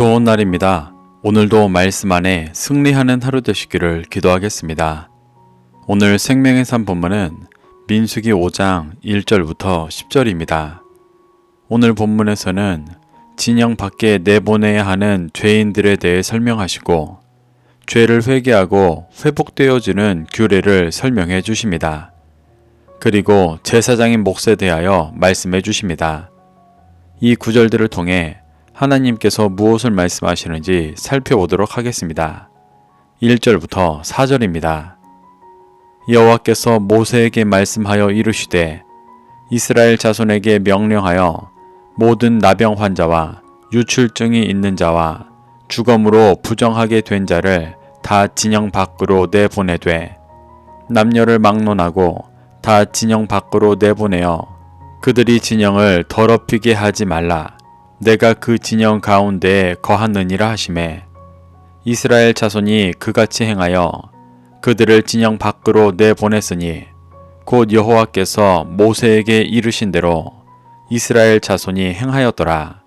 좋은 날입니다. 오늘도 말씀 안에 승리하는 하루 되시기를 기도하겠습니다. 오늘 생명의 산 본문은 민수기 5장 1절부터 10절입니다. 오늘 본문에서는 진영 밖에 내보내야 하는 죄인들에 대해 설명하시고 죄를 회개하고 회복되어지는 규례를 설명해 주십니다. 그리고 제사장인 몫에 대하여 말씀해 주십니다. 이 구절들을 통해 하나님께서 무엇을 말씀하시는지 살펴보도록 하겠습니다. 1절부터 4절입니다. 여호와께서 모세에게 말씀하여 이르시되 이스라엘 자손에게 명령하여 모든 나병 환자와 유출증이 있는 자와 주검으로 부정하게 된 자를 다 진영 밖으로 내보내되 남녀를 막론하고 다 진영 밖으로 내보내어 그들이 진영을 더럽히게 하지 말라. 내가 그 진영 가운데에 거하느니라 하시매 이스라엘 자손이 그같이 행하여 그들을 진영 밖으로 내보냈으니 곧 여호와께서 모세에게 이르신 대로 이스라엘 자손이 행하였더라.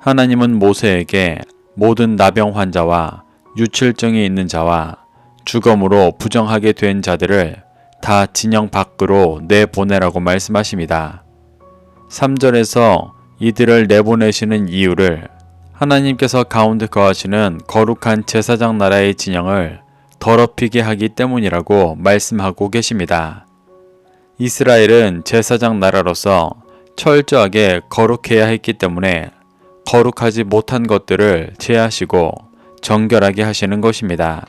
하나님은 모세에게 모든 나병 환자와 유출증이 있는 자와 주검으로 부정하게 된 자들을 다 진영 밖으로 내보내라고 말씀하십니다. 3절에서 이들을 내보내시는 이유를 하나님께서 가운데 거하시는 거룩한 제사장 나라의 진영을 더럽히게 하기 때문이라고 말씀하고 계십니다. 이스라엘은 제사장 나라로서 철저하게 거룩해야 했기 때문에 거룩하지 못한 것들을 제하시고 정결하게 하시는 것입니다.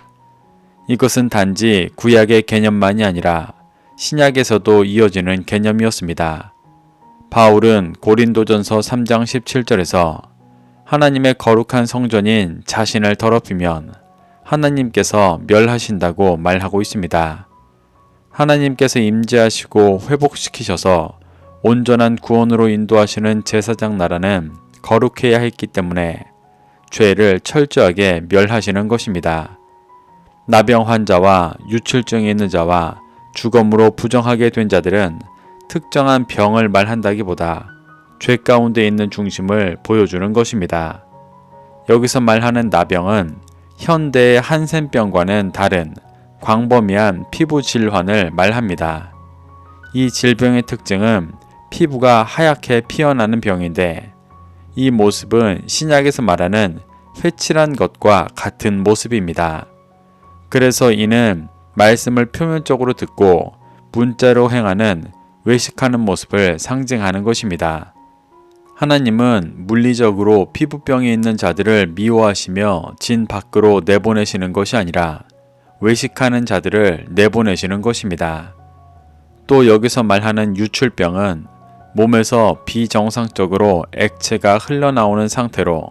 이것은 단지 구약의 개념만이 아니라 신약에서도 이어지는 개념이었습니다. 바울은 고린도전서 3장 17절에서 하나님의 거룩한 성전인 자신을 더럽히면 하나님께서 멸하신다고 말하고 있습니다. 하나님께서 임재하시고 회복시키셔서 온전한 구원으로 인도하시는 제사장 나라는 거룩해야 했기 때문에 죄를 철저하게 멸하시는 것입니다. 나병 환자와 유출증이 있는 자와 주검으로 부정하게 된 자들은 특정한 병을 말한다기보다 죄 가운데 있는 중심을 보여주는 것입니다. 여기서 말하는 나병은 현대의 한센병과는 다른 광범위한 피부 질환을 말합니다. 이 질병의 특징은 피부가 하얗게 피어나는 병인데 이 모습은 신약에서 말하는 회칠한 것과 같은 모습입니다. 그래서 이는 말씀을 표면적으로 듣고 문자로 행하는 외식하는 모습을 상징하는 것입니다. 하나님은 물리적으로 피부병이 있는 자들을 미워하시며 진 밖으로 내보내시는 것이 아니라 외식하는 자들을 내보내시는 것입니다. 또 여기서 말하는 유출병은 몸에서 비정상적으로 액체가 흘러나오는 상태로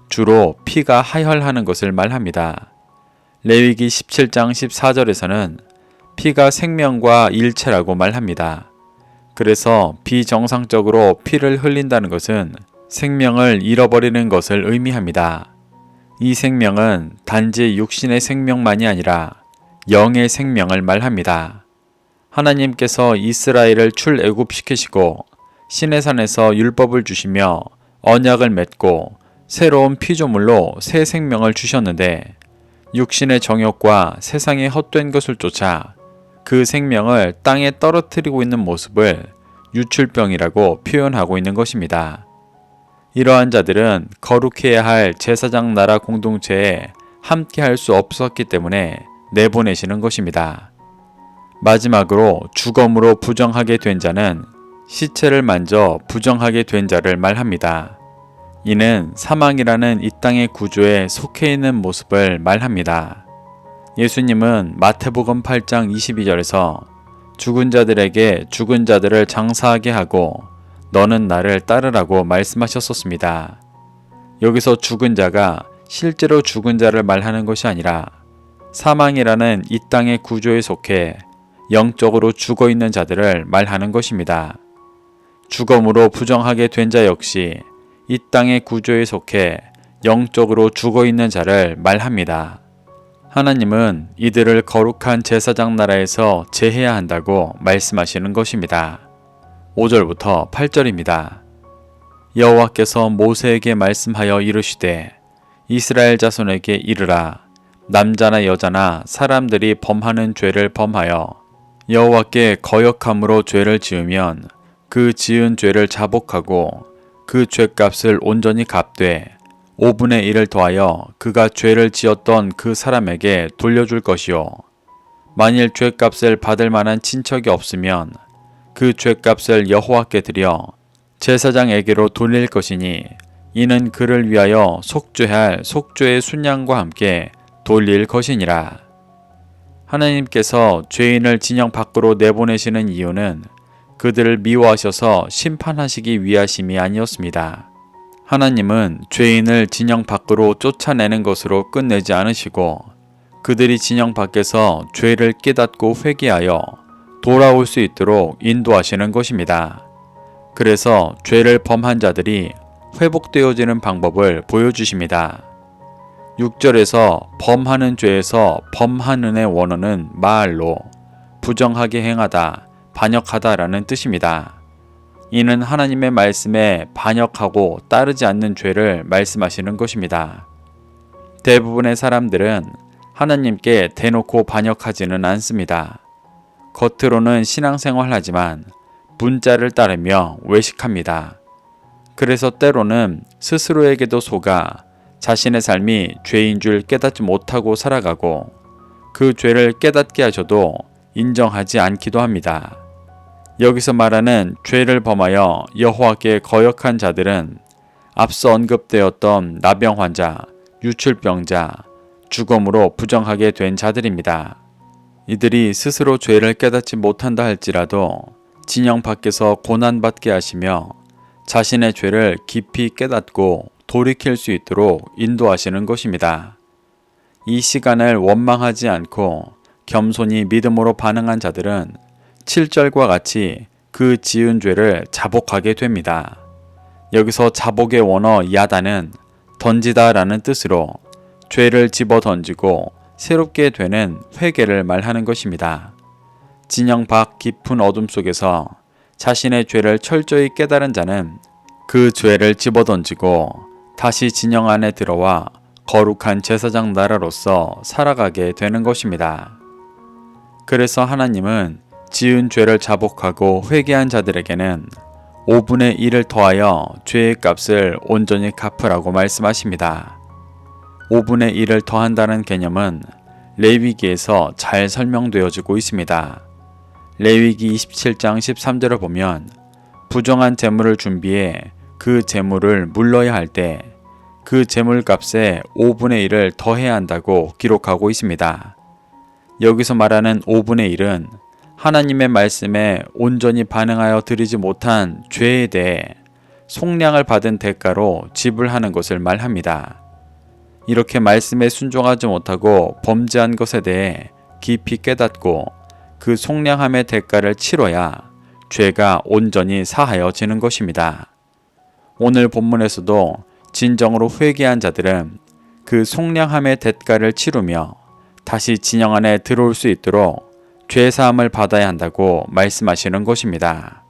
주로 피가 하혈하는 것을 말합니다. 레위기 17장 14절에서는 피가 생명과 일체라고 말합니다. 그래서 비정상적으로 피를 흘린다는 것은 생명을 잃어버리는 것을 의미합니다. 이 생명은 단지 육신의 생명만이 아니라 영의 생명을 말합니다. 하나님께서 이스라엘을 출애굽시키시고 시내산에서 율법을 주시며 언약을 맺고 새로운 피조물로 새 생명을 주셨는데 육신의 정욕과 세상의 헛된 것을 쫓아 그 생명을 땅에 떨어뜨리고 있는 모습을 유출병이라고 표현하고 있는 것입니다. 이러한 자들은 거룩해야 할 제사장 나라 공동체에 함께 할 수 없었기 때문에 내보내시는 것입니다. 마지막으로 주검으로 부정하게 된 자는 시체를 만져 부정하게 된 자를 말합니다. 이는 사망이라는 이 땅의 구조에 속해 있는 모습을 말합니다. 예수님은 마태복음 8장 22절에서 죽은 자들에게 죽은 자들을 장사하게 하고 너는 나를 따르라고 말씀하셨었습니다. 여기서 죽은 자가 실제로 죽은 자를 말하는 것이 아니라 사망이라는 이 땅의 구조에 속해 영적으로 죽어 있는 자들을 말하는 것입니다. 주검으로 부정하게 된 자 역시 이 땅의 구조에 속해 영적으로 죽어 있는 자를 말합니다. 하나님은 이들을 거룩한 제사장 나라에서 제해야 한다고 말씀하시는 것입니다. 5절부터 8절입니다. 여호와께서 모세에게 말씀하여 이르시되 이스라엘 자손에게 이르라. 남자나 여자나 사람들이 범하는 죄를 범하여 여호와께 거역함으로 죄를 지으면 그 지은 죄를 자복하고 그 죄값을 온전히 갚되 5분의 1을 더하여 그가 죄를 지었던 그 사람에게 돌려줄 것이요. 만일 죄값을 받을 만한 친척이 없으면 그 죄값을 여호와께 드려 제사장에게로 돌릴 것이니 이는 그를 위하여 속죄할 속죄의 순양과 함께 돌릴 것이니라. 하나님께서 죄인을 진영 밖으로 내보내시는 이유는 그들을 미워하셔서 심판하시기 위하심이 아니었습니다. 하나님은 죄인을 진영 밖으로 쫓아내는 것으로 끝내지 않으시고 그들이 진영 밖에서 죄를 깨닫고 회개하여 돌아올 수 있도록 인도하시는 것입니다. 그래서 죄를 범한 자들이 회복되어지는 방법을 보여주십니다. 6절에서 범하는 죄에서 범하는의 원어는 마알로 부정하게 행하다, 반역하다라는 뜻입니다. 이는 하나님의 말씀에 반역하고 따르지 않는 죄를 말씀하시는 것입니다. 대부분의 사람들은 하나님께 대놓고 반역하지는 않습니다. 겉으로는 신앙생활하지만 문자를 따르며 외식합니다. 그래서 때로는 스스로에게도 속아 자신의 삶이 죄인 줄 깨닫지 못하고 살아가고 그 죄를 깨닫게 하셔도 인정하지 않기도 합니다. 여기서 말하는 죄를 범하여 여호와께 거역한 자들은 앞서 언급되었던 나병 환자, 유출병자, 죽음으로 부정하게 된 자들입니다. 이들이 스스로 죄를 깨닫지 못한다 할지라도 진영 밖에서 고난받게 하시며 자신의 죄를 깊이 깨닫고 돌이킬 수 있도록 인도하시는 것입니다. 이 시간을 원망하지 않고 겸손히 믿음으로 반응한 자들은 7절과 같이 그 지은 죄를 자복하게 됩니다. 여기서 자복의 원어 야다는 던지다 라는 뜻으로 죄를 집어 던지고 새롭게 되는 회개를 말하는 것입니다. 진영 밖 깊은 어둠 속에서 자신의 죄를 철저히 깨달은 자는 그 죄를 집어 던지고 다시 진영 안에 들어와 거룩한 제사장 나라로서 살아가게 되는 것입니다. 그래서 하나님은 지은 죄를 자복하고 회개한 자들에게는 5분의 1을 더하여 죄의 값을 온전히 갚으라고 말씀하십니다. 5분의 1을 더한다는 개념은 레위기에서 잘 설명되어지고 있습니다. 레위기 27장 13절을 보면 부정한 재물을 준비해 그 재물을 물러야 할 때 그 재물값에 5분의 1을 더해야 한다고 기록하고 있습니다. 여기서 말하는 5분의 1은 하나님의 말씀에 온전히 반응하여 드리지 못한 죄에 대해 속량을 받은 대가로 지불하는 것을 말합니다. 이렇게 말씀에 순종하지 못하고 범죄한 것에 대해 깊이 깨닫고 그 속량함의 대가를 치러야 죄가 온전히 사하여지는 것입니다. 오늘 본문에서도 진정으로 회개한 자들은 그 속량함의 대가를 치르며 다시 진영 안에 들어올 수 있도록 죄사함을 받아야 한다고 말씀하시는 것입니다.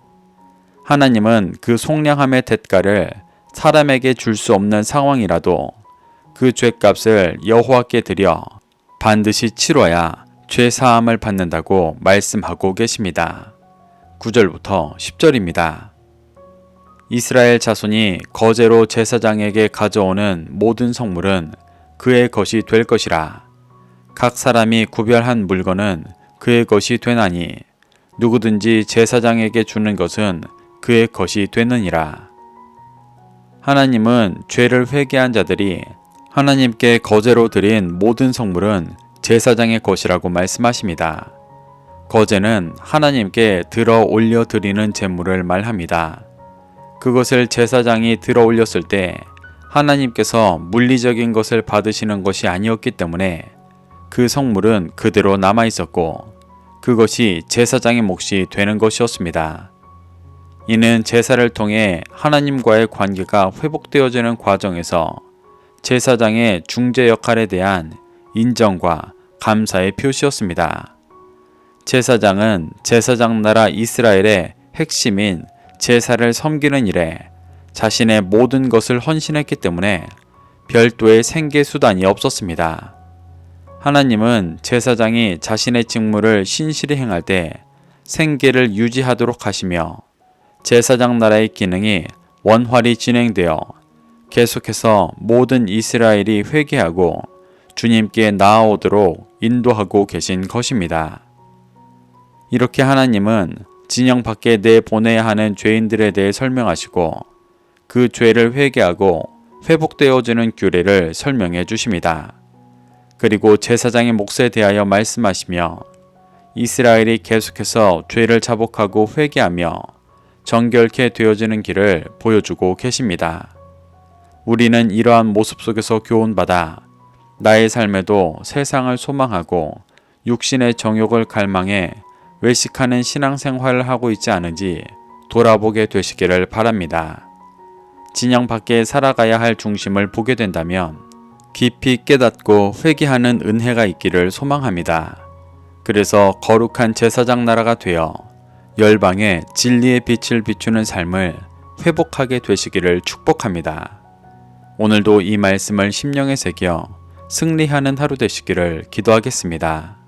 하나님은 그 속량함의 대가를 사람에게 줄 수 없는 상황이라도 그 죄값을 여호와께 드려 반드시 치러야 죄사함을 받는다고 말씀하고 계십니다. 9절부터 10절입니다. 이스라엘 자손이 거제로 제사장에게 가져오는 모든 성물은 그의 것이 될 것이라. 각 사람이 구별한 물건은 그의 것이 되나니 누구든지 제사장에게 주는 것은 그의 것이 되느니라. 하나님은 죄를 회개한 자들이 하나님께 거제로 드린 모든 성물은 제사장의 것이라고 말씀하십니다. 거제는 하나님께 들어 올려 드리는 제물을 말합니다. 그것을 제사장이 들어 올렸을 때 하나님께서 물리적인 것을 받으시는 것이 아니었기 때문에 그 성물은 그대로 남아 있었고 그것이 제사장의 몫이 되는 것이었습니다. 이는 제사를 통해 하나님과의 관계가 회복되어지는 과정에서 제사장의 중재 역할에 대한 인정과 감사의 표시였습니다. 제사장은 제사장 나라 이스라엘의 핵심인 제사를 섬기는 일에 자신의 모든 것을 헌신했기 때문에 별도의 생계 수단이 없었습니다. 하나님은 제사장이 자신의 직무를 신실히 행할 때 생계를 유지하도록 하시며 제사장 나라의 기능이 원활히 진행되어 계속해서 모든 이스라엘이 회개하고 주님께 나아오도록 인도하고 계신 것입니다. 이렇게 하나님은 진영 밖에 내보내야 하는 죄인들에 대해 설명하시고 그 죄를 회개하고 회복되어지는 규례를 설명해 주십니다. 그리고 제사장의 몫에 대하여 말씀하시며 이스라엘이 계속해서 죄를 자복하고 회개하며 정결케 되어지는 길을 보여주고 계십니다. 우리는 이러한 모습 속에서 교훈받아 나의 삶에도 세상을 소망하고 육신의 정욕을 갈망해 외식하는 신앙생활을 하고 있지 않은지 돌아보게 되시기를 바랍니다. 진영 밖에 살아가야 할 중심을 보게 된다면 깊이 깨닫고 회개하는 은혜가 있기를 소망합니다. 그래서 거룩한 제사장 나라가 되어 열방에 진리의 빛을 비추는 삶을 회복하게 되시기를 축복합니다. 오늘도 이 말씀을 심령에 새겨 승리하는 하루 되시기를 기도하겠습니다.